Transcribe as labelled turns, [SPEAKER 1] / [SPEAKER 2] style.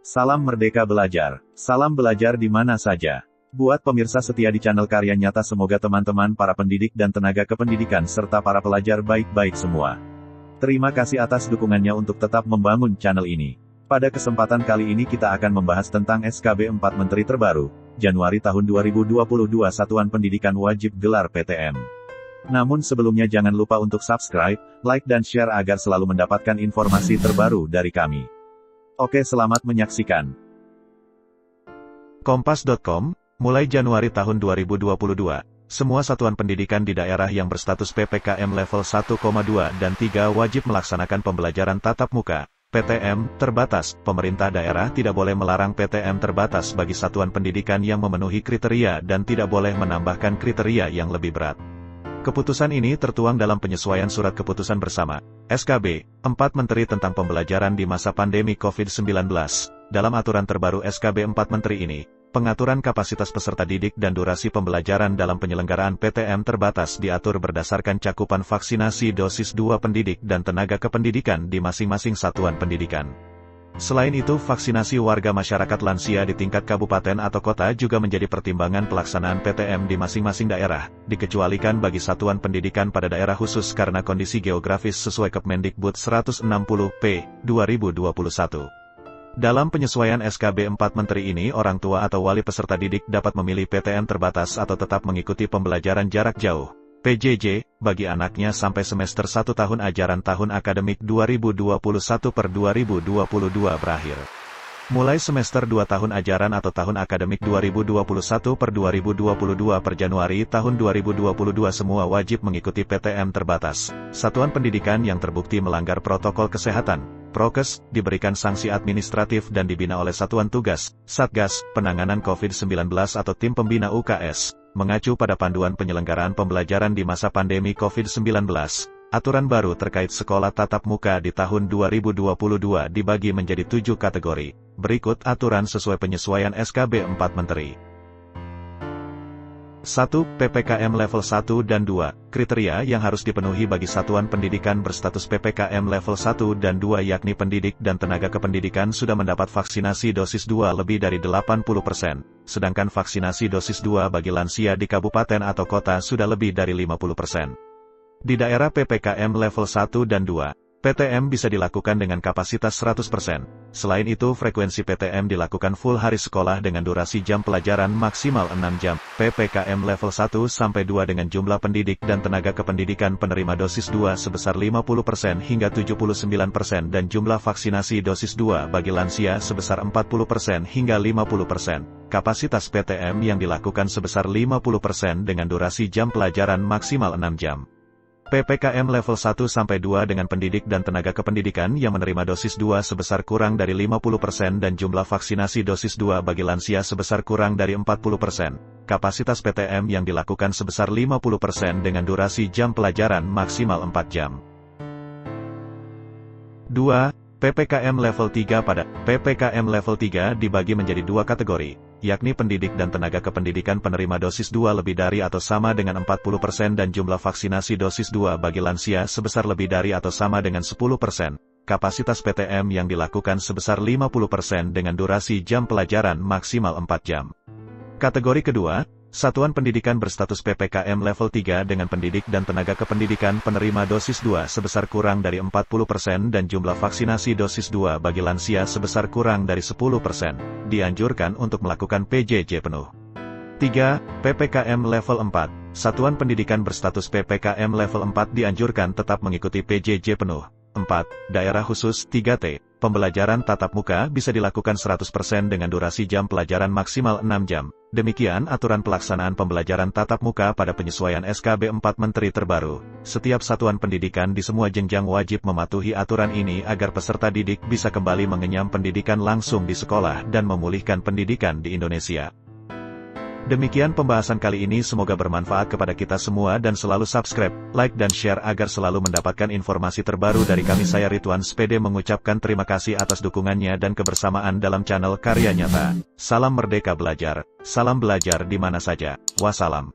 [SPEAKER 1] Salam Merdeka Belajar. Salam belajar di mana saja. Buat pemirsa setia di channel Karya Nyata, semoga teman-teman para pendidik dan tenaga kependidikan serta para pelajar baik-baik semua. Terima kasih atas dukungannya untuk tetap membangun channel ini. Pada kesempatan kali ini kita akan membahas tentang SKB 4 Menteri terbaru, Januari tahun 2022 Satuan Pendidikan Wajib Gelar PTM. Namun sebelumnya jangan lupa untuk subscribe, like dan share agar selalu mendapatkan informasi terbaru dari kami. Oke, selamat menyaksikan.
[SPEAKER 2] Kompas.com, mulai Januari tahun 2022, semua satuan pendidikan di daerah yang berstatus PPKM level 1,2 dan 3 wajib melaksanakan pembelajaran tatap muka, PTM, terbatas. Pemerintah daerah tidak boleh melarang PTM terbatas bagi satuan pendidikan yang memenuhi kriteria dan tidak boleh menambahkan kriteria yang lebih berat. Keputusan ini tertuang dalam penyesuaian Surat Keputusan Bersama, SKB, 4 Menteri tentang pembelajaran di masa pandemi COVID-19. Dalam aturan terbaru SKB 4 Menteri ini, pengaturan kapasitas peserta didik dan durasi pembelajaran dalam penyelenggaraan PTM terbatas diatur berdasarkan cakupan vaksinasi dosis 2 pendidik dan tenaga kependidikan di masing-masing satuan pendidikan. Selain itu, vaksinasi warga masyarakat lansia di tingkat kabupaten atau kota juga menjadi pertimbangan pelaksanaan PTM di masing-masing daerah, dikecualikan bagi satuan pendidikan pada daerah khusus karena kondisi geografis sesuai Kemendikbud 160/P 2021. Dalam penyesuaian SKB 4 Menteri ini, orang tua atau wali peserta didik dapat memilih PTM terbatas atau tetap mengikuti pembelajaran jarak jauh, PJJ, bagi anaknya sampai semester 1 tahun ajaran tahun akademik 2021/2022 berakhir. Mulai semester 2 tahun ajaran atau tahun akademik 2021/2022 per Januari tahun 2022 semua wajib mengikuti PTM terbatas. Satuan pendidikan yang terbukti melanggar protokol kesehatan, Prokes, diberikan sanksi administratif dan dibina oleh Satuan Tugas, Satgas, Penanganan COVID-19 atau Tim Pembina UKS. Mengacu pada panduan penyelenggaraan pembelajaran di masa pandemi COVID-19, aturan baru terkait sekolah tatap muka di tahun 2022 dibagi menjadi 7 kategori. Berikut aturan sesuai penyesuaian SKB 4 Menteri. 1. PPKM level 1 dan 2. Kriteria yang harus dipenuhi bagi satuan pendidikan berstatus PPKM level 1 dan 2 yakni pendidik dan tenaga kependidikan sudah mendapat vaksinasi dosis 2 lebih dari 80%, sedangkan vaksinasi dosis 2 bagi lansia di kabupaten atau kota sudah lebih dari 50%. Di daerah PPKM level 1 dan 2, PTM bisa dilakukan dengan kapasitas 100%. Selain itu, frekuensi PTM dilakukan full hari sekolah dengan durasi jam pelajaran maksimal 6 jam. PPKM level 1-2 dengan jumlah pendidik dan tenaga kependidikan penerima dosis 2 sebesar 50% hingga 79% dan jumlah vaksinasi dosis 2 bagi lansia sebesar 40% hingga 50%. Kapasitas PTM yang dilakukan sebesar 50% dengan durasi jam pelajaran maksimal 6 jam. PPKM level 1-2 dengan pendidik dan tenaga kependidikan yang menerima dosis 2 sebesar kurang dari 50% dan jumlah vaksinasi dosis 2 bagi lansia sebesar kurang dari 40%. Kapasitas PTM yang dilakukan sebesar 50% dengan durasi jam pelajaran maksimal 4 jam. 2. PPKM level 3 pada PPKM level 3 dibagi menjadi 2 kategori, yakni pendidik dan tenaga kependidikan penerima dosis 2 lebih dari atau sama dengan 40% dan jumlah vaksinasi dosis 2 bagi lansia sebesar lebih dari atau sama dengan 10%. Kapasitas PTM yang dilakukan sebesar 50% dengan durasi jam pelajaran maksimal 4 jam. Kategori kedua, satuan pendidikan berstatus PPKM level 3 dengan pendidik dan tenaga kependidikan penerima dosis 2 sebesar kurang dari 40% dan jumlah vaksinasi dosis 2 bagi lansia sebesar kurang dari 10%, dianjurkan untuk melakukan PJJ penuh. 3. PPKM level 4. Satuan pendidikan berstatus PPKM level 4 dianjurkan tetap mengikuti PJJ penuh. 4. Daerah khusus 3T. Pembelajaran tatap muka bisa dilakukan 100% dengan durasi jam pelajaran maksimal 6 jam. Demikian aturan pelaksanaan pembelajaran tatap muka pada penyesuaian SKB 4 Menteri terbaru. Setiap satuan pendidikan di semua jenjang wajib mematuhi aturan ini agar peserta didik bisa kembali mengenyam pendidikan langsung di sekolah dan memulihkan pendidikan di Indonesia. Demikian pembahasan kali ini, semoga bermanfaat kepada kita semua dan selalu subscribe, like dan share agar selalu mendapatkan informasi terbaru dari kami. Saya Ridwan Spede mengucapkan terima kasih atas dukungannya dan kebersamaan dalam channel Karya Nyata. Salam Merdeka Belajar, salam belajar di mana saja. Wassalam.